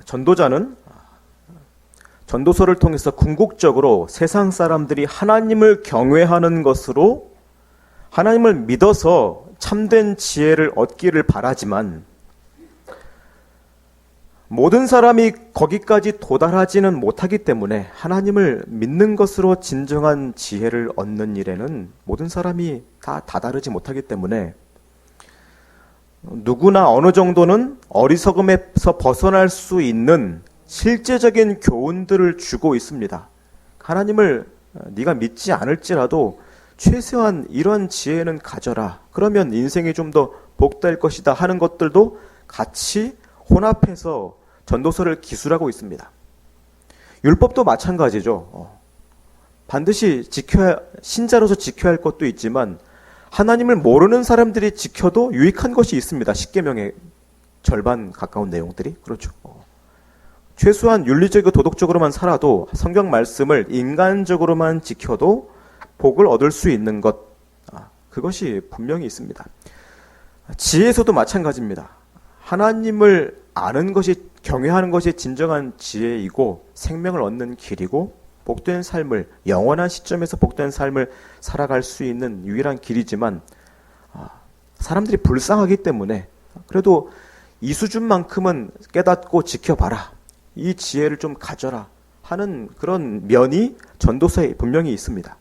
전도자는 전도서를 통해서 궁극적으로 세상 사람들이 하나님을 경외하는 것으로 하나님을 믿어서 참된 지혜를 얻기를 바라지만 모든 사람이 거기까지 도달하지는 못하기 때문에 하나님을 믿는 것으로 진정한 지혜를 얻는 일에는 모든 사람이 다 다다르지 못하기 때문에 누구나 어느 정도는 어리석음에서 벗어날 수 있는 실제적인 교훈들을 주고 있습니다. 하나님을 네가 믿지 않을지라도 최소한 이런 지혜는 가져라. 그러면 인생이 좀 더 복될 것이다 하는 것들도 같이 혼합해서 전도서를 기술하고 있습니다. 율법도 마찬가지죠. 반드시 신자로서 지켜야 할 것도 있지만 하나님을 모르는 사람들이 지켜도 유익한 것이 있습니다. 십계명의 절반 가까운 내용들이. 그렇죠. 최소한 윤리적이고 도덕적으로만 살아도 성경 말씀을 인간적으로만 지켜도 복을 얻을 수 있는 것, 그것이 분명히 있습니다. 지혜에서도 마찬가지입니다. 하나님을 아는 것이, 경외하는 것이 진정한 지혜이고 생명을 얻는 길이고 복된 삶을, 영원한 시점에서 복된 삶을 살아갈 수 있는 유일한 길이지만 사람들이 불쌍하기 때문에 그래도 이 수준만큼은 깨닫고 지켜봐라. 이 지혜를 좀 가져라 하는 그런 면이 전도서에 분명히 있습니다.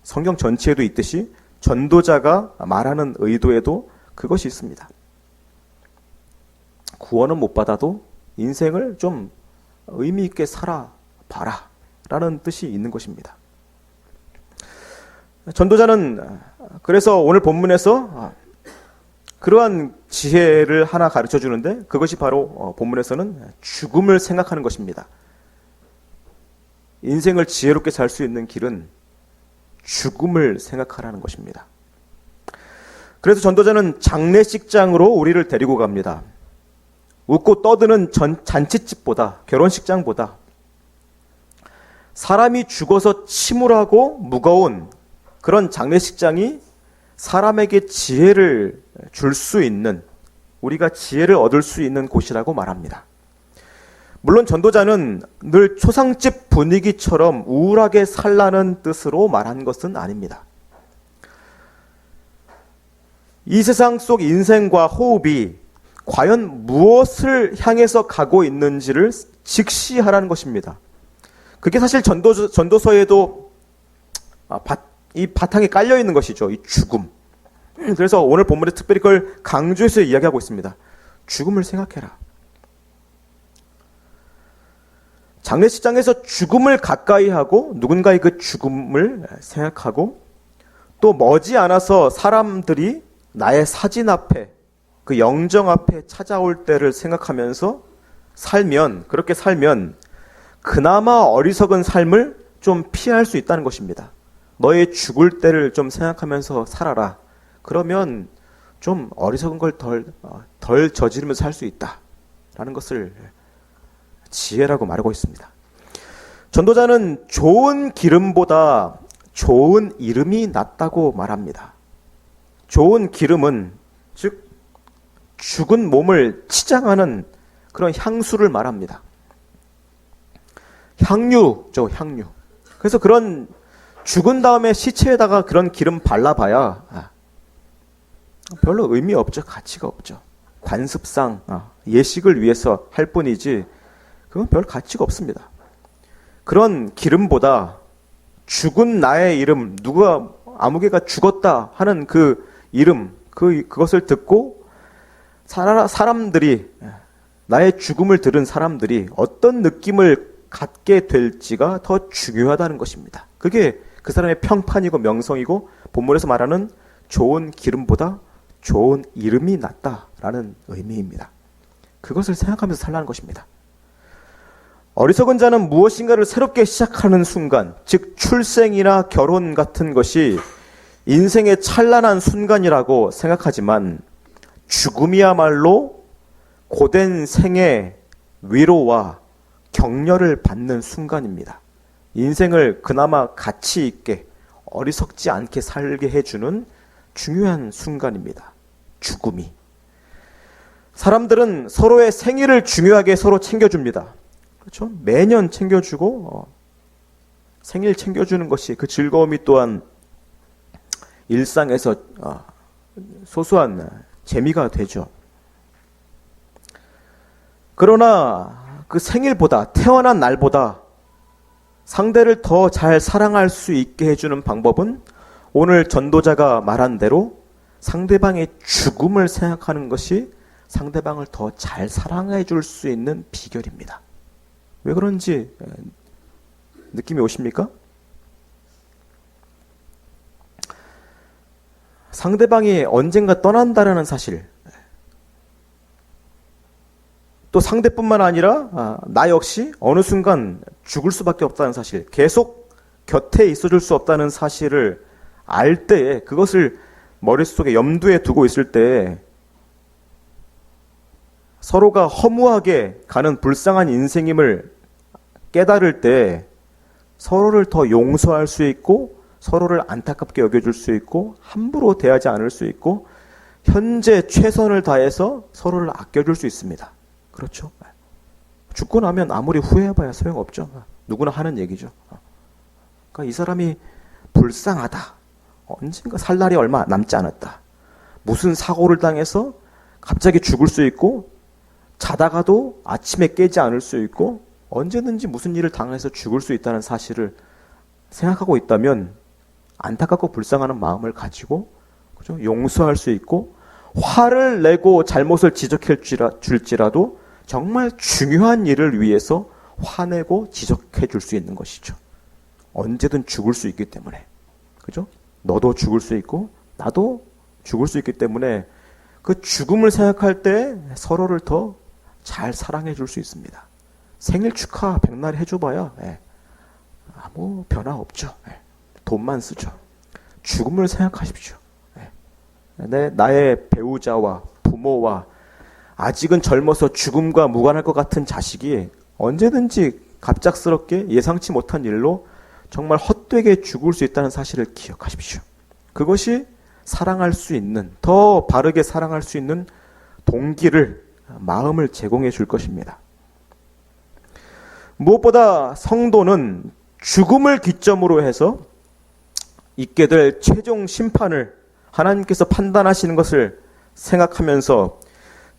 성경 전체에도 있듯이 전도자가 말하는 의도에도 그것이 있습니다. 구원은 못 받아도 인생을 좀 의미 있게 살아봐라 라는 뜻이 있는 것입니다. 전도자는 그래서 오늘 본문에서 그러한 지혜를 하나 가르쳐 주는데 그것이 바로 본문에서는 죽음을 생각하는 것입니다. 인생을 지혜롭게 살 수 있는 길은 죽음을 생각하라는 것입니다. 그래서 전도자는 장례식장으로 우리를 데리고 갑니다. 웃고 떠드는 잔치집보다, 결혼식장보다 사람이 죽어서 침울하고 무거운 그런 장례식장이 사람에게 지혜를 줄 수 있는, 우리가 지혜를 얻을 수 있는 곳이라고 말합니다. 물론 전도자는 늘 초상집 분위기처럼 우울하게 살라는 뜻으로 말한 것은 아닙니다. 이 세상 속 인생과 호흡이 과연 무엇을 향해서 가고 있는지를 직시하라는 것입니다. 그게 사실 전도서에도 이 바탕에 깔려 있는 것이죠. 이 죽음. 그래서 오늘 본문에 특별히 그걸 강조해서 이야기하고 있습니다. 죽음을 생각해라. 장례식장에서 죽음을 가까이 하고 누군가의 그 죽음을 생각하고 또 머지않아서 사람들이 나의 사진 앞에, 그 영정 앞에 찾아올 때를 생각하면서 그렇게 살면 그나마 어리석은 삶을 좀 피할 수 있다는 것입니다. 너의 죽을 때를 좀 생각하면서 살아라. 그러면 좀 어리석은 걸 덜 저지르면서 살 수 있다. 라는 것을 지혜라고 말하고 있습니다. 전도자는 좋은 기름보다 좋은 이름이 낫다고 말합니다. 좋은 기름은 즉 죽은 몸을 치장하는 그런 향수를 말합니다. 향유죠, 향유. 그래서 그런 죽은 다음에 시체에다가 그런 기름 발라봐야 별로 의미 없죠. 가치가 없죠. 관습상 예식을 위해서 할 뿐이지 그건 별 가치가 없습니다. 그런 기름보다 죽은 나의 이름, 누가 아무개가 죽었다 하는 그 이름, 그것을 듣고 사람들이, 나의 죽음을 들은 사람들이 어떤 느낌을 갖게 될지가 더 중요하다는 것입니다. 그게 그 사람의 평판이고 명성이고 본문에서 말하는 좋은 기름보다 좋은 이름이 낫다라는 의미입니다. 그것을 생각하면서 살라는 것입니다. 어리석은 자는 무엇인가를 새롭게 시작하는 순간, 즉 출생이나 결혼 같은 것이 인생의 찬란한 순간이라고 생각하지만 죽음이야말로 고된 생의 위로와 격려를 받는 순간입니다. 인생을 그나마 가치 있게 어리석지 않게 살게 해주는 중요한 순간입니다. 죽음이. 사람들은 서로의 생일을 중요하게 서로 챙겨줍니다. 그렇죠? 매년 챙겨주고 생일 챙겨주는 것이 그 즐거움이 또한 일상에서 소소한 재미가 되죠. 그러나 그 생일보다, 태어난 날보다 상대를 더 잘 사랑할 수 있게 해주는 방법은 오늘 전도자가 말한 대로 상대방의 죽음을 생각하는 것이 상대방을 더 잘 사랑해 줄 수 있는 비결입니다. 왜 그런지 느낌이 오십니까? 상대방이 언젠가 떠난다라는 사실, 또 상대뿐만 아니라 나 역시 어느 순간 죽을 수밖에 없다는 사실, 계속 곁에 있어줄 수 없다는 사실을 알 때에, 그것을 머릿속에 염두에 두고 있을 때에 서로가 허무하게 가는 불쌍한 인생임을 깨달을 때 서로를 더 용서할 수 있고, 서로를 안타깝게 여겨줄 수 있고, 함부로 대하지 않을 수 있고, 현재 최선을 다해서 서로를 아껴줄 수 있습니다. 그렇죠? 죽고 나면 아무리 후회해봐야 소용없죠. 누구나 하는 얘기죠. 그러니까 이 사람이 불쌍하다. 언젠가 살 날이 얼마 남지 않았다. 무슨 사고를 당해서 갑자기 죽을 수 있고, 자다가도 아침에 깨지 않을 수 있고, 언제든지 무슨 일을 당해서 죽을 수 있다는 사실을 생각하고 있다면 안타깝고 불쌍하는 마음을 가지고, 그죠? 용서할 수 있고, 화를 내고 잘못을 지적해 줄지라도 정말 중요한 일을 위해서 화내고 지적해 줄 수 있는 것이죠. 언제든 죽을 수 있기 때문에. 그죠? 너도 죽을 수 있고 나도 죽을 수 있기 때문에 그 죽음을 생각할 때 서로를 더 잘 사랑해 줄 수 있습니다. 생일 축하 백날 해줘봐야 아무 변화 없죠. 돈만 쓰죠. 죽음을 생각하십시오. 나의 배우자와 부모와 아직은 젊어서 죽음과 무관할 것 같은 자식이 언제든지 갑작스럽게 예상치 못한 일로 정말 헛되게 죽을 수 있다는 사실을 기억하십시오. 그것이 사랑할 수 있는, 더 바르게 사랑할 수 있는 동기를, 마음을 제공해 줄 것입니다. 무엇보다 성도는 죽음을 기점으로 해서 있게 될 최종 심판을 하나님께서 판단하시는 것을 생각하면서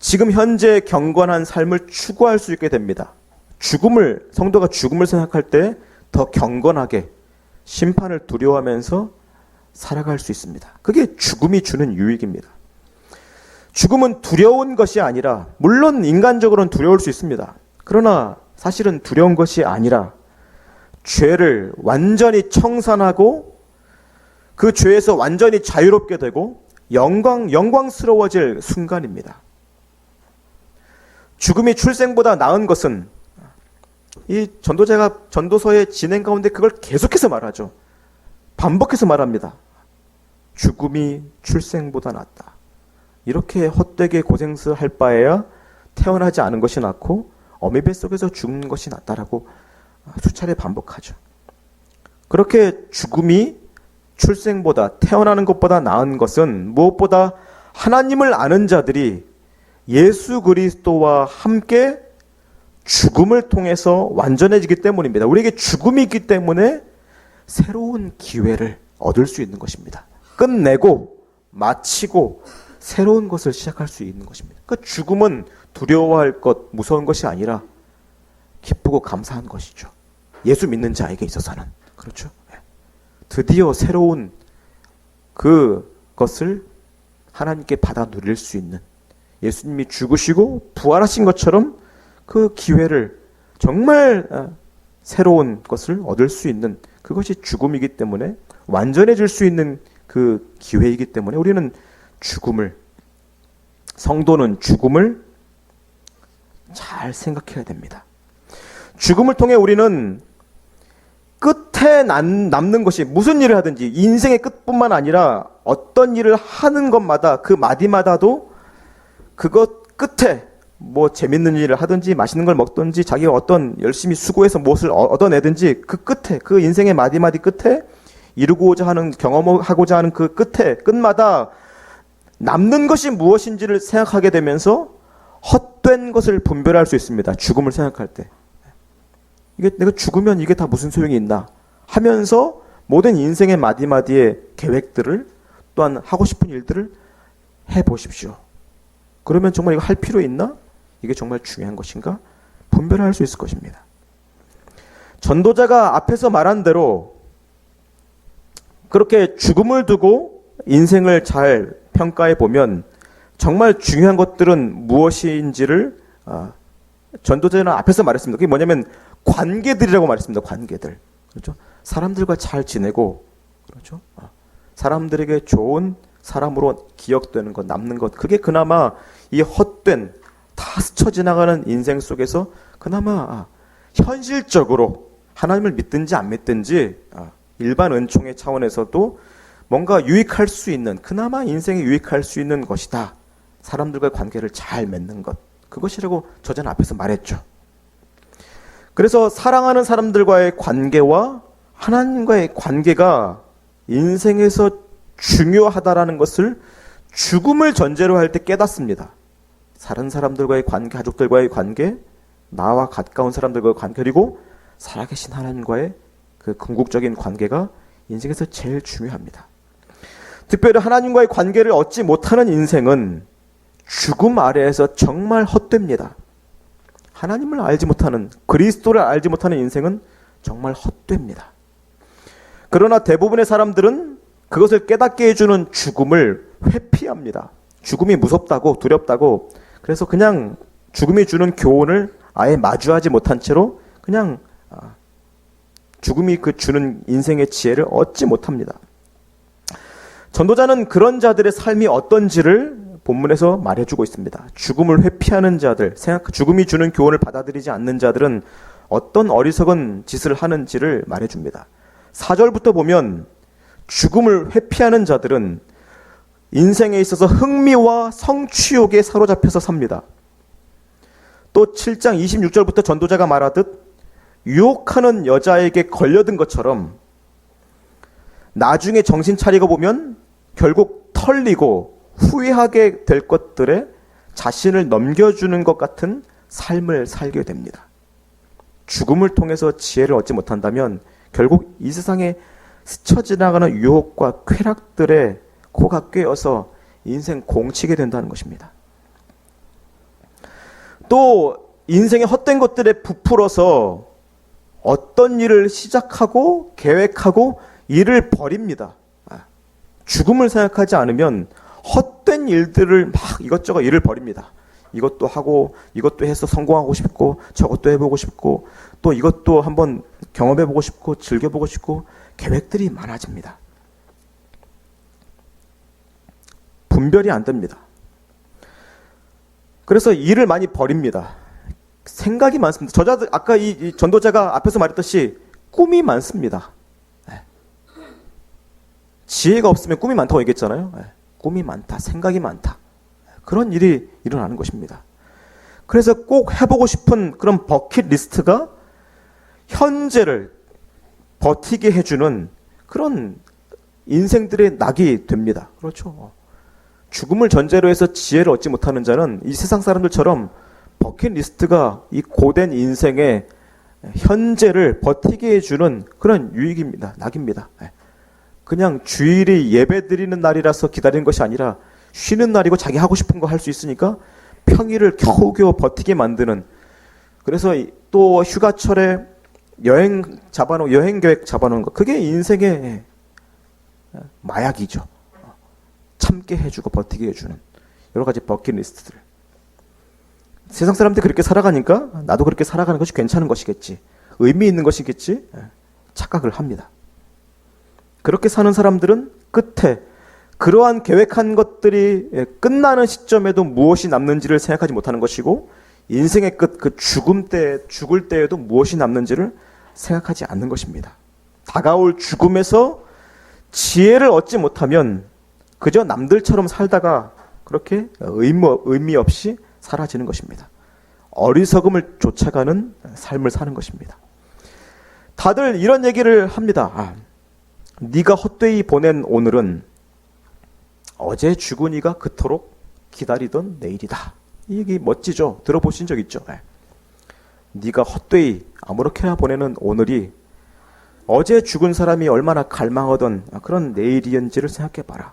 지금 현재 경건한 삶을 추구할 수 있게 됩니다. 성도가 죽음을 생각할 때 더 경건하게 심판을 두려워하면서 살아갈 수 있습니다. 그게 죽음이 주는 유익입니다. 죽음은 두려운 것이 아니라, 물론 인간적으로는 두려울 수 있습니다. 그러나 사실은 두려운 것이 아니라 죄를 완전히 청산하고 그 죄에서 완전히 자유롭게 되고 영광스러워질 순간입니다. 죽음이 출생보다 나은 것은 이 전도자가 전도서의 진행 가운데 그걸 계속해서 말하죠. 반복해서 말합니다. 죽음이 출생보다 낫다. 이렇게 헛되게 고생할 바에야 태어나지 않은 것이 낫고 어미 뱃속에서 죽는 것이 낫다라고 수차례 반복하죠. 그렇게 죽음이 출생보다, 태어나는 것보다 나은 것은 무엇보다 하나님을 아는 자들이 예수 그리스도와 함께 죽음을 통해서 완전해지기 때문입니다. 우리에게 죽음이 있기 때문에 새로운 기회를 얻을 수 있는 것입니다. 끝내고 마치고 새로운 것을 시작할 수 있는 것입니다. 그러니까 죽음은 두려워할 것, 무서운 것이 아니라 기쁘고 감사한 것이죠. 예수 믿는 자에게 있어서는. 그렇죠? 드디어 새로운 그것을 하나님께 받아 누릴 수 있는, 예수님이 죽으시고 부활하신 것처럼 그 기회를, 정말 새로운 것을 얻을 수 있는, 그것이 죽음이기 때문에, 완전해질 수 있는 그 기회이기 때문에 우리는 성도는 죽음을 잘 생각해야 됩니다. 죽음을 통해 우리는 끝에 남는 것이, 무슨 일을 하든지 인생의 끝뿐만 아니라 어떤 일을 하는 것마다, 그 마디마다도 그것 끝에 뭐 재밌는 일을 하든지 맛있는 걸 먹든지 자기가 어떤 열심히 수고해서 무엇을 얻어내든지 그 끝에, 그 인생의 마디마디 끝에 이루고자 하는, 경험하고자 하는 그 끝에, 끝마다 남는 것이 무엇인지를 생각하게 되면서 헛된 것을 분별할 수 있습니다. 죽음을 생각할 때. 이게 내가 죽으면 이게 다 무슨 소용이 있나 하면서 모든 인생의 마디마디의 계획들을 또한 하고 싶은 일들을 해보십시오. 그러면 정말 이거 할 필요 있나? 이게 정말 중요한 것인가? 분별할 수 있을 것입니다. 전도자가 앞에서 말한 대로 그렇게 죽음을 두고 인생을 잘 평가해 보면 정말 중요한 것들은 무엇인지를 전도자는 앞에서 말했습니다. 그게 뭐냐면 관계들이라고 말했습니다. 관계들. 그렇죠? 사람들과 잘 지내고, 그렇죠? 사람들에게 좋은 사람으로 기억되는 것, 남는 것, 그게 그나마 이 헛된 다 스쳐 지나가는 인생 속에서 그나마 현실적으로 하나님을 믿든지 안 믿든지 일반 은총의 차원에서도 뭔가 유익할 수 있는, 그나마 인생에 유익할 수 있는 것이다. 사람들과의 관계를 잘 맺는 것. 그것이라고 저자는 앞에서 말했죠. 그래서 사랑하는 사람들과의 관계와 하나님과의 관계가 인생에서 중요하다라는 것을 죽음을 전제로 할 때 깨닫습니다. 다른 사람들과의 관계, 가족들과의 관계, 나와 가까운 사람들과의 관계, 그리고 살아계신 하나님과의 그 궁극적인 관계가 인생에서 제일 중요합니다. 특별히 하나님과의 관계를 얻지 못하는 인생은 죽음 아래에서 정말 헛됩니다. 하나님을 알지 못하는, 그리스도를 알지 못하는 인생은 정말 헛됩니다. 그러나 대부분의 사람들은 그것을 깨닫게 해주는 죽음을 회피합니다. 죽음이 무섭다고, 두렵다고, 그래서 그냥 죽음이 주는 교훈을 아예 마주하지 못한 채로 그냥 죽음이 그 주는 인생의 지혜를 얻지 못합니다. 전도자는 그런 자들의 삶이 어떤지를 본문에서 말해주고 있습니다. 죽음을 회피하는 자들, 죽음이 주는 교훈을 받아들이지 않는 자들은 어떤 어리석은 짓을 하는지를 말해줍니다. 4절부터 보면 죽음을 회피하는 자들은 인생에 있어서 흥미와 성취욕에 사로잡혀서 삽니다. 또 7장 26절부터 전도자가 말하듯 유혹하는 여자에게 걸려든 것처럼 나중에 정신 차리고 보면 결국 털리고 후회하게 될 것들에 자신을 넘겨주는 것 같은 삶을 살게 됩니다. 죽음을 통해서 지혜를 얻지 못한다면 결국 이 세상에 스쳐 지나가는 유혹과 쾌락들에 코가 꿰어서 인생 공치게 된다는 것입니다. 또 인생의 헛된 것들에 부풀어서 어떤 일을 시작하고 계획하고 일을 벌입니다. 죽음을 생각하지 않으면 헛된 일들을 막 이것저것 일을 벌입니다. 이것도 하고 이것도 해서 성공하고 싶고 저것도 해보고 싶고 또 이것도 한번 경험해보고 싶고 즐겨보고 싶고 계획들이 많아집니다. 분별이 안 됩니다. 그래서 일을 많이 벌입니다. 생각이 많습니다. 저자들 아까 이 전도자가 앞에서 말했듯이 꿈이 많습니다. 지혜가 없으면 꿈이 많다고 얘기했잖아요. 꿈이 많다, 생각이 많다. 그런 일이 일어나는 것입니다. 그래서 꼭 해보고 싶은 그런 버킷리스트가 현재를 버티게 해주는 그런 인생들의 낙이 됩니다. 그렇죠. 죽음을 전제로 해서 지혜를 얻지 못하는 자는 이 세상 사람들처럼 버킷리스트가 이 고된 인생의 현재를 버티게 해주는 그런 유익입니다. 낙입니다. 그냥 주일이 예배 드리는 날이라서 기다리는 것이 아니라 쉬는 날이고 자기 하고 싶은 거 할 수 있으니까 평일을 겨우겨우 버티게 만드는, 그래서 또 휴가철에 여행 계획 잡아놓은 거, 그게 인생의 마약이죠. 참게 해주고 버티게 해주는 여러 가지 버킷리스트들. 세상 사람들이 그렇게 살아가니까 나도 그렇게 살아가는 것이 괜찮은 것이겠지, 의미 있는 것이겠지 착각을 합니다. 그렇게 사는 사람들은 끝에 그러한 계획한 것들이 끝나는 시점에도 무엇이 남는지를 생각하지 못하는 것이고, 인생의 끝, 그 죽을 때에도 무엇이 남는지를 생각하지 않는 것입니다. 다가올 죽음에서 지혜를 얻지 못하면 그저 남들처럼 살다가 그렇게 의미 없이 사라지는 것입니다. 어리석음을 쫓아가는 삶을 사는 것입니다. 다들 이런 얘기를 합니다. 네가 헛되이 보낸 오늘은 어제 죽은이가 그토록 기다리던 내일이다. 이 얘기 멋지죠? 들어보신 적 있죠? 네가 헛되이 아무렇게나 보내는 오늘이 어제 죽은 사람이 얼마나 갈망하던 그런 내일이었는지를 생각해봐라.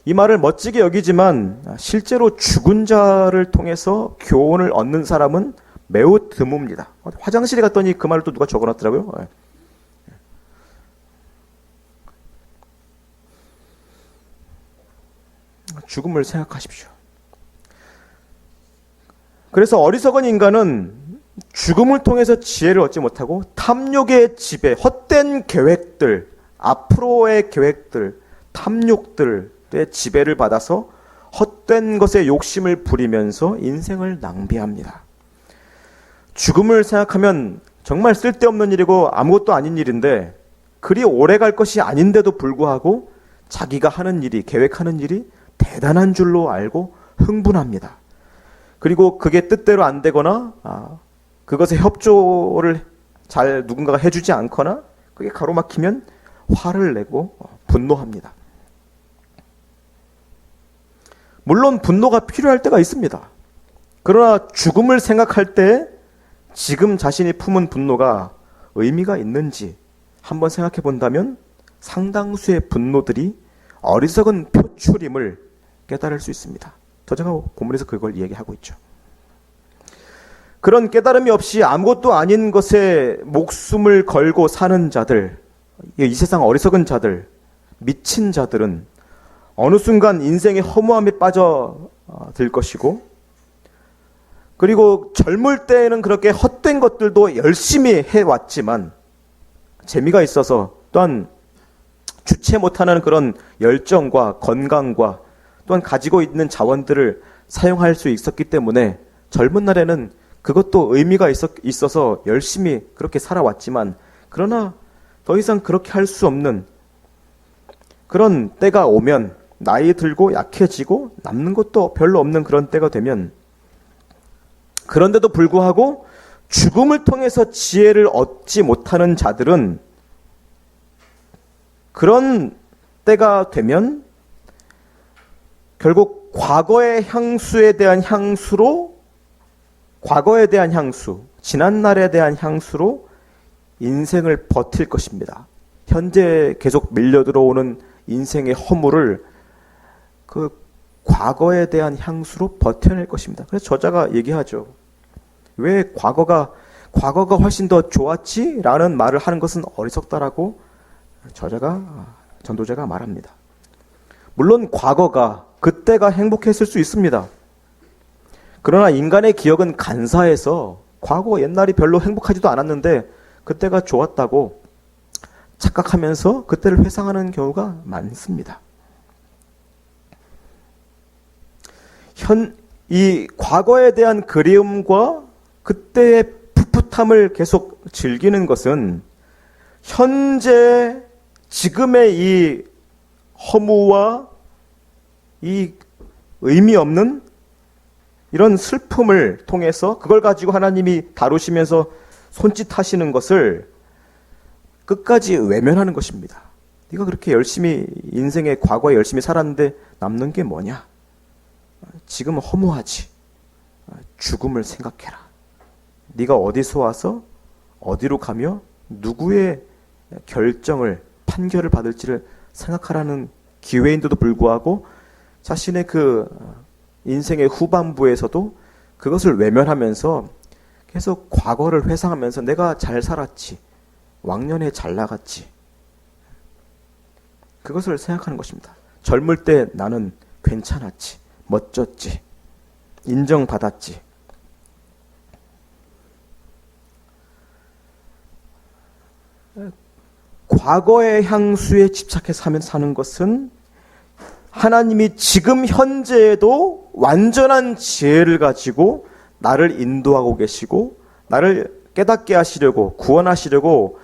이 말을 멋지게 여기지만 실제로 죽은 자를 통해서 교훈을 얻는 사람은 매우 드뭅니다. 화장실에 갔더니 그 말을 또 누가 적어놨더라고요. 죽음을 생각하십시오. 그래서 어리석은 인간은 죽음을 통해서 지혜를 얻지 못하고 탐욕의 지배, 헛된 계획들, 앞으로의 계획들, 탐욕들의 지배를 받아서 헛된 것에 욕심을 부리면서 인생을 낭비합니다. 죽음을 생각하면 정말 쓸데없는 일이고 아무것도 아닌 일인데 그리 오래 갈 것이 아닌데도 불구하고 자기가 하는 일이, 계획하는 일이 대단한 줄로 알고 흥분합니다. 그리고 그게 뜻대로 안 되거나 그것에 협조를 잘 누군가가 해주지 않거나 그게 가로막히면 화를 내고 분노합니다. 물론 분노가 필요할 때가 있습니다. 그러나 죽음을 생각할 때 지금 자신이 품은 분노가 의미가 있는지 한번 생각해 본다면 상당수의 분노들이 어리석은 표출임을 깨달을 수 있습니다. 저자가 본문에서 그걸 얘기하고 있죠. 그런 깨달음이 없이 아무것도 아닌 것에 목숨을 걸고 사는 자들, 이 세상 어리석은 자들, 미친 자들은 어느 순간 인생의 허무함에 빠져들 것이고, 그리고 젊을 때에는 그렇게 헛된 것들도 열심히 해왔지만 재미가 있어서 또한 주체 못하는 그런 열정과 건강과 또한 가지고 있는 자원들을 사용할 수 있었기 때문에 젊은 날에는 그것도 의미가 있어서 열심히 그렇게 살아왔지만 그러나 더 이상 그렇게 할 수 없는 그런 때가 오면 나이 들고 약해지고 남는 것도 별로 없는 그런 때가 되면 그런데도 불구하고 죽음을 통해서 지혜를 얻지 못하는 자들은 그런 때가 되면 결국 과거의 향수에 대한 향수로 과거에 대한 향수, 지난날에 대한 향수로 인생을 버틸 것입니다. 현재 계속 밀려 들어오는 인생의 허물을 그 과거에 대한 향수로 버텨낼 것입니다. 그래서 저자가 얘기하죠. 왜 과거가 훨씬 더 좋았지? 라는 말을 하는 것은 어리석다라고 전도자가 말합니다. 물론 과거가, 그때가 행복했을 수 있습니다. 그러나 인간의 기억은 간사해서 과거 옛날이 별로 행복하지도 않았는데 그때가 좋았다고 착각하면서 그때를 회상하는 경우가 많습니다. 이 과거에 대한 그리움과 그때의 풋풋함을 계속 즐기는 것은 현재 지금의 이 허무와 이 의미 없는 이런 슬픔을 통해서 그걸 가지고 하나님이 다루시면서 손짓하시는 것을 끝까지 외면하는 것입니다. 네가 그렇게 열심히 인생의 과거에 열심히 살았는데 남는 게 뭐냐? 지금 허무하지. 죽음을 생각해라. 네가 어디서 와서 어디로 가며 누구의 결정을 판결을 받을지를 생각하라는 기회인데도 불구하고 자신의 그 인생의 후반부에서도 그것을 외면하면서 계속 과거를 회상하면서 내가 잘 살았지, 왕년에 잘 나갔지, 그것을 생각하는 것입니다. 젊을 때 나는 괜찮았지, 멋졌지, 인정받았지. 과거의 향수에 집착해서 사는 것은 하나님이 지금 현재에도 완전한 지혜를 가지고 나를 인도하고 계시고 나를 깨닫게 하시려고 구원하시려고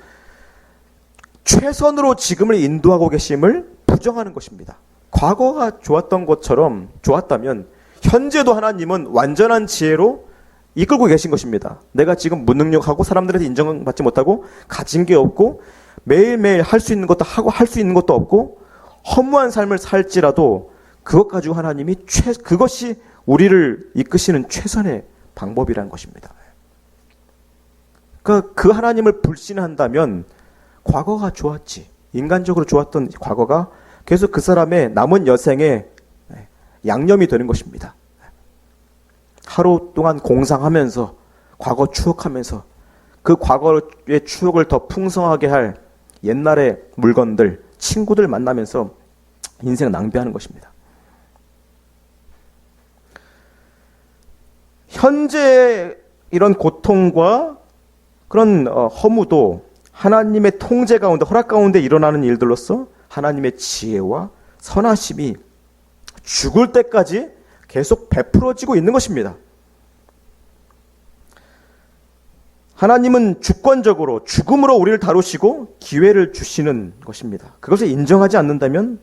최선으로 지금을 인도하고 계심을 부정하는 것입니다. 과거가 좋았던 것처럼 좋았다면 현재도 하나님은 완전한 지혜로 이끌고 계신 것입니다. 내가 지금 무능력하고 사람들한테 인정받지 못하고 가진 게 없고 매일매일 할 수 있는 것도 하고 할 수 있는 것도 없고 허무한 삶을 살지라도 그것 가지고 하나님이 그것이 우리를 이끄시는 최선의 방법이라는 것입니다. 그러니까 그 하나님을 불신한다면 과거가 좋았지. 인간적으로 좋았던 과거가 계속 그 사람의 남은 여생에 양념이 되는 것입니다. 하루 동안 공상하면서 과거 추억하면서 그 과거의 추억을 더 풍성하게 할 옛날의 물건들, 친구들 만나면서 인생을 낭비하는 것입니다. 현재의 이런 고통과 그런 허무도 하나님의 통제 가운데, 허락 가운데 일어나는 일들로서 하나님의 지혜와 선하심이 죽을 때까지 계속 베풀어지고 있는 것입니다. 하나님은 주권적으로 죽음으로 우리를 다루시고 기회를 주시는 것입니다. 그것을 인정하지 않는다면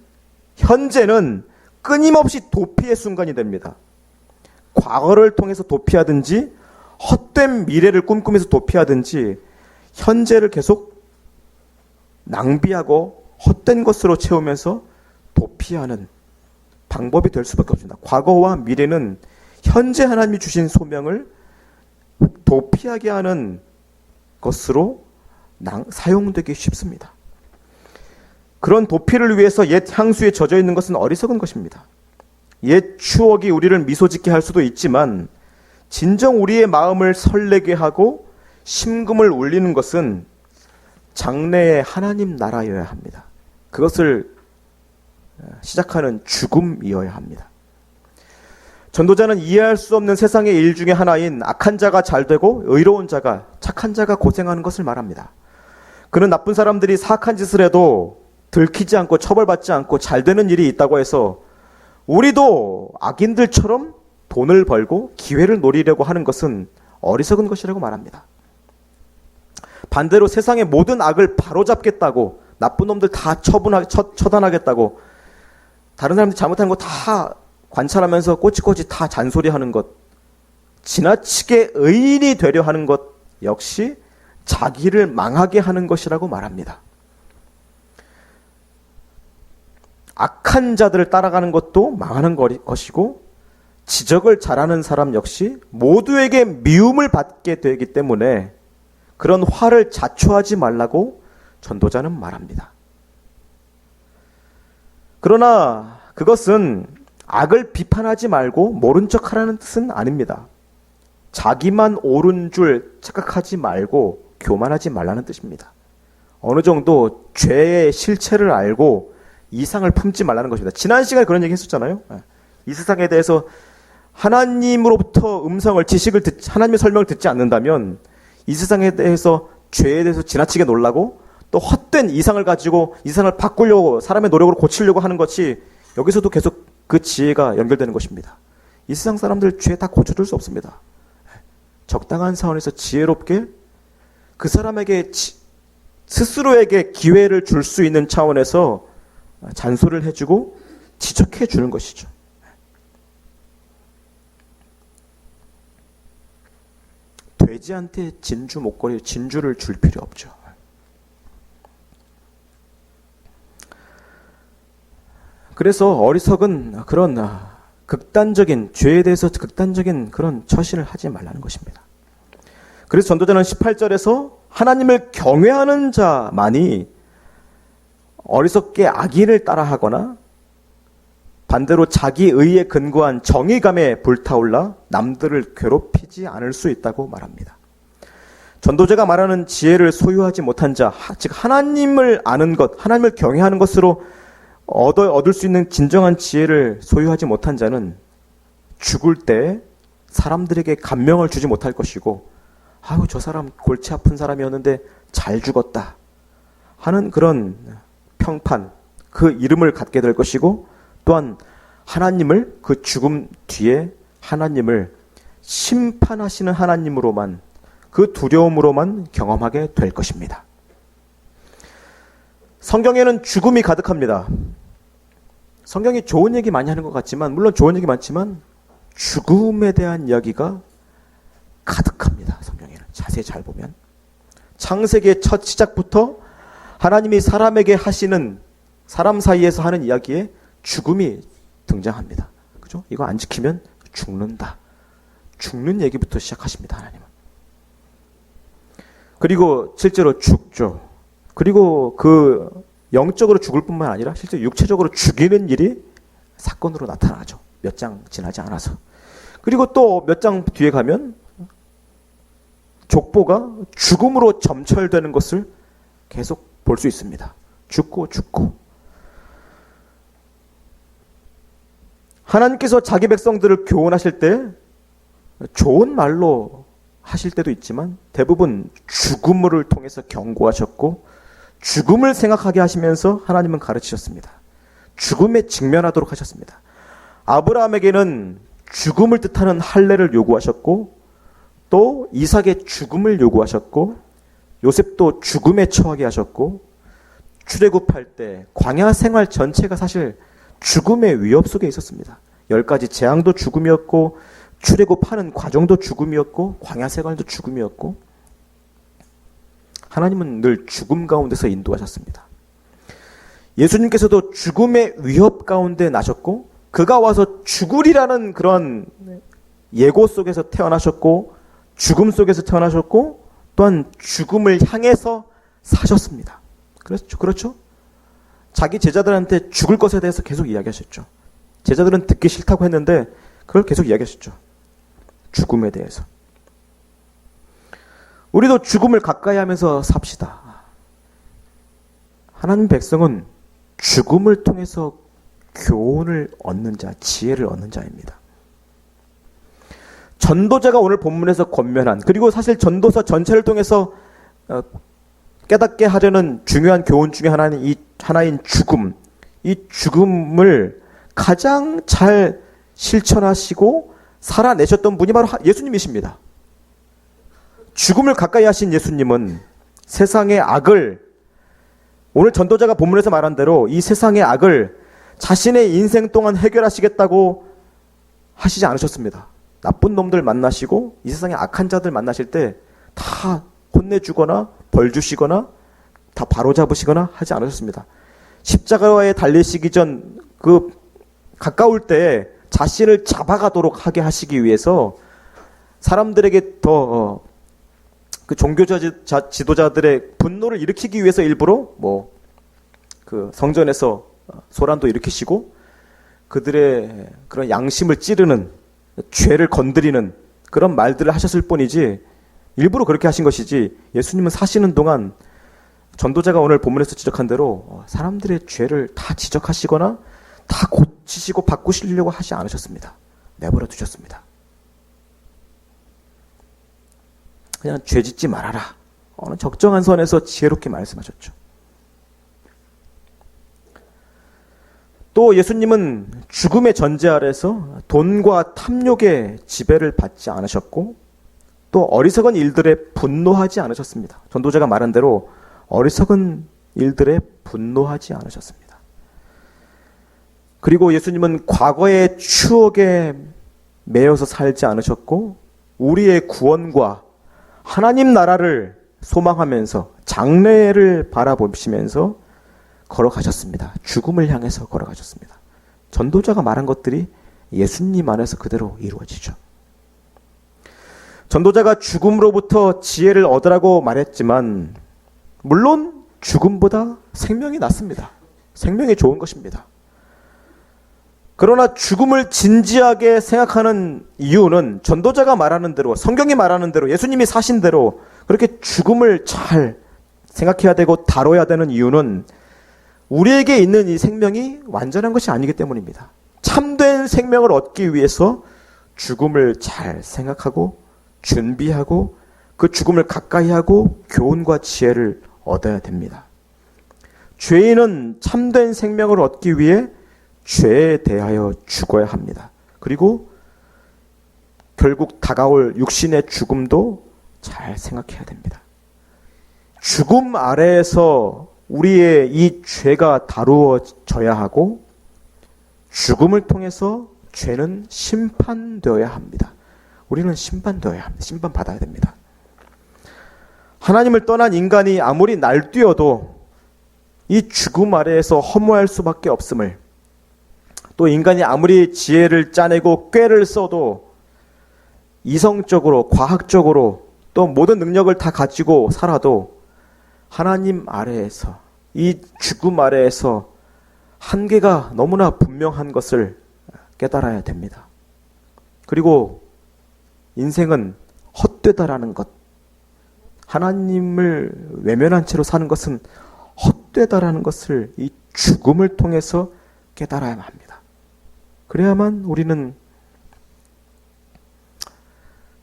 현재는 끊임없이 도피의 순간이 됩니다. 과거를 통해서 도피하든지 헛된 미래를 꿈꾸면서 도피하든지 현재를 계속 낭비하고 헛된 것으로 채우면서 도피하는 방법이 될 수밖에 없습니다. 과거와 미래는 현재 하나님이 주신 소명을 도피하게 하는 것으로 사용되기 쉽습니다. 그런 도피를 위해서 옛 향수에 젖어 있는 것은 어리석은 것입니다. 옛 추억이 우리를 미소 짓게 할 수도 있지만 진정 우리의 마음을 설레게 하고 심금을 울리는 것은 장래의 하나님 나라여야 합니다. 그것을 시작하는 죽음이어야 합니다. 전도자는 이해할 수 없는 세상의 일 중에 하나인 악한 자가 잘 되고 의로운 자가, 착한 자가 고생하는 것을 말합니다. 그는 나쁜 사람들이 사악한 짓을 해도 들키지 않고 처벌받지 않고 잘 되는 일이 있다고 해서 우리도 악인들처럼 돈을 벌고 기회를 노리려고 하는 것은 어리석은 것이라고 말합니다. 반대로 세상의 모든 악을 바로잡겠다고, 나쁜 놈들 다 처단하겠다고, 다른 사람들이 잘못한 거 다 관찰하면서 꼬치꼬치 다 잔소리하는 것, 지나치게 의인이 되려 하는 것 역시 자기를 망하게 하는 것이라고 말합니다. 악한 자들을 따라가는 것도 망하는 것이고, 지적을 잘하는 사람 역시 모두에게 미움을 받게 되기 때문에 그런 화를 자초하지 말라고 전도자는 말합니다. 그러나 그것은 악을 비판하지 말고 모른 척 하라는 뜻은 아닙니다. 자기만 옳은 줄 착각하지 말고 교만하지 말라는 뜻입니다. 어느 정도 죄의 실체를 알고 이상을 품지 말라는 것입니다. 지난 시간에 그런 얘기 했었잖아요. 이 세상에 대해서 하나님으로부터 지식을 하나님의 설명을 듣지 않는다면 이 세상에 대해서 죄에 대해서 지나치게 놀라고 또 헛된 이상을 가지고 이상을 바꾸려고 사람의 노력으로 고치려고 하는 것이 여기서도 계속 그 지혜가 연결되는 것입니다. 이 세상 사람들 죄 다 고쳐줄 수 없습니다. 적당한 선에서 지혜롭게 그 사람에게 스스로에게 기회를 줄 수 있는 차원에서 잔소리를 해주고 지적해 주는 것이죠. 돼지한테 진주를 줄 필요 없죠. 그래서 어리석은 그런 극단적인 죄에 대해서 극단적인 그런 처신을 하지 말라는 것입니다. 그래서 전도자는 18절에서 하나님을 경외하는 자만이 어리석게 악인을 따라하거나 반대로 자기 의에 근거한 정의감에 불타올라 남들을 괴롭히지 않을 수 있다고 말합니다. 전도자가 말하는 지혜를 소유하지 못한 자, 즉 하나님을 아는 것, 하나님을 경외하는 것으로 얻을 수 있는 진정한 지혜를 소유하지 못한 자는 죽을 때 사람들에게 감명을 주지 못할 것이고, 아유 저 사람 골치 아픈 사람이었는데 잘 죽었다 하는 그런 평판, 그 이름을 갖게 될 것이고, 또한 하나님을, 그 죽음 뒤에 하나님을 심판하시는 하나님으로만, 그 두려움으로만 경험하게 될 것입니다. 성경에는 죽음이 가득합니다. 성경이 좋은 얘기 많이 하는 것 같지만, 물론 좋은 얘기 많지만 죽음에 대한 이야기가 가득합니다. 성경에는 자세히 잘 보면 창세기의 첫 시작부터 하나님이 사람에게 하시는, 사람 사이에서 하는 이야기에 죽음이 등장합니다. 그죠? 이거 안 지키면 죽는다. 죽는 얘기부터 시작하십니다. 하나님은. 그리고 실제로 죽죠. 그리고 그 영적으로 죽을 뿐만 아니라 실제 육체적으로 죽이는 일이 사건으로 나타나죠. 몇 장 지나지 않아서. 그리고 또 몇 장 뒤에 가면 족보가 죽음으로 점철되는 것을 계속 볼 수 있습니다. 죽고. 하나님께서 자기 백성들을 교훈하실 때 좋은 말로 하실 때도 있지만 대부분 죽음을 통해서 경고하셨고 죽음을 생각하게 하시면서 하나님은 가르치셨습니다. 죽음에 직면하도록 하셨습니다. 아브라함에게는 죽음을 뜻하는 할례를 요구하셨고 또 이삭의 죽음을 요구하셨고 요셉도 죽음에 처하게 하셨고 출애굽할 때 광야 생활 전체가 사실 죽음의 위협 속에 있었습니다. 10가지 재앙도 죽음이었고 출애굽하는 과정도 죽음이었고 광야 생활도 죽음이었고 하나님은 늘 죽음 가운데서 인도하셨습니다. 예수님께서도 죽음의 위협 가운데 나셨고 그가 와서 죽으리라는 그런 예고 속에서 태어나셨고 죽음 속에서 태어나셨고 또한 죽음을 향해서 사셨습니다. 그렇죠? 자기 제자들한테 죽을 것에 대해서 계속 이야기하셨죠. 제자들은 듣기 싫다고 했는데 그걸 계속 이야기하셨죠. 죽음에 대해서. 우리도 죽음을 가까이 하면서 삽시다. 하나님 백성은 죽음을 통해서 교훈을 얻는 자, 지혜를 얻는 자입니다. 전도자가 오늘 본문에서 권면한, 그리고 사실 전도서 전체를 통해서 깨닫게 하려는 중요한 교훈 중에 하나인 죽음. 이 죽음을 가장 잘 실천하시고 살아내셨던 분이 바로 예수님이십니다. 죽음을 가까이 하신 예수님은 세상의 악을, 오늘 전도자가 본문에서 말한 대로 이 세상의 악을 자신의 인생 동안 해결하시겠다고 하시지 않으셨습니다. 나쁜 놈들 만나시고 이 세상의 악한 자들 만나실 때 다 혼내주거나 벌 주시거나 다 바로잡으시거나 하지 않으셨습니다. 십자가에 달리시기 전 그 가까울 때 자신을 잡아가도록 하게 하시기 위해서 사람들에게 더 그 종교자 지도자들의 분노를 일으키기 위해서 일부러 그 성전에서 소란도 일으키시고 그들의 그런 양심을 찌르는 죄를 건드리는 그런 말들을 하셨을 뿐이지 일부러 그렇게 하신 것이지 예수님은 사시는 동안 전도자가 오늘 본문에서 지적한 대로 사람들의 죄를 다 지적하시거나 다 고치시고 바꾸시려고 하지 않으셨습니다. 내버려 두셨습니다. 그냥 죄 짓지 말아라. 어느 적정한 선에서 지혜롭게 말씀하셨죠. 또 예수님은 죽음의 전제 아래서 돈과 탐욕의 지배를 받지 않으셨고 또 어리석은 일들에 분노하지 않으셨습니다. 전도자가 말한 대로 어리석은 일들에 분노하지 않으셨습니다. 그리고 예수님은 과거의 추억에 매여서 살지 않으셨고 우리의 구원과 하나님 나라를 소망하면서 장래를 바라보시면서 걸어가셨습니다. 죽음을 향해서 걸어가셨습니다. 전도자가 말한 것들이 예수님 안에서 그대로 이루어지죠. 전도자가 죽음으로부터 지혜를 얻으라고 말했지만 물론 죽음보다 생명이 낫습니다. 생명이 좋은 것입니다. 그러나 죽음을 진지하게 생각하는 이유는 전도자가 말하는 대로 성경이 말하는 대로 예수님이 사신 대로 그렇게 죽음을 잘 생각해야 되고 다뤄야 되는 이유는 우리에게 있는 이 생명이 완전한 것이 아니기 때문입니다. 참된 생명을 얻기 위해서 죽음을 잘 생각하고 준비하고 그 죽음을 가까이 하고 교훈과 지혜를 얻어야 됩니다. 죄인은 참된 생명을 얻기 위해 죄에 대하여 죽어야 합니다. 그리고 결국 다가올 육신의 죽음도 잘 생각해야 됩니다. 죽음 아래에서 우리의 이 죄가 다루어져야 하고 죽음을 통해서 죄는 심판되어야 합니다. 우리는 심판되어야 합니다. 심판받아야 됩니다. 하나님을 떠난 인간이 아무리 날뛰어도 이 죽음 아래에서 허무할 수밖에 없음을 또 인간이 아무리 지혜를 짜내고 꾀를 써도 이성적으로, 과학적으로 또 모든 능력을 다 가지고 살아도 하나님 아래에서, 이 죽음 아래에서 한계가 너무나 분명한 것을 깨달아야 됩니다. 그리고 인생은 헛되다라는 것, 하나님을 외면한 채로 사는 것은 헛되다라는 것을 이 죽음을 통해서 깨달아야만 합니다. 그래야만 우리는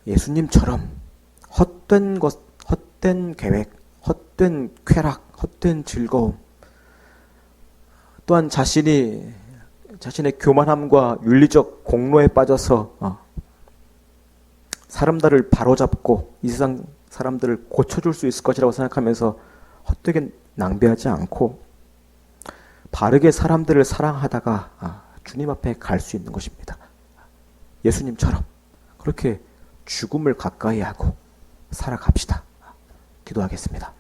예수님처럼 헛된 것, 헛된 계획, 헛된 쾌락, 헛된 즐거움, 또한 자신의 교만함과 윤리적 공로에 빠져서 사람들을 바로잡고 이 세상 사람들을 고쳐줄 수 있을 것이라고 생각하면서 헛되게 낭비하지 않고 바르게 사람들을 사랑하다가 주님 앞에 갈 수 있는 것입니다. 예수님처럼 그렇게 죽음을 가까이 하고 살아갑시다. 기도하겠습니다.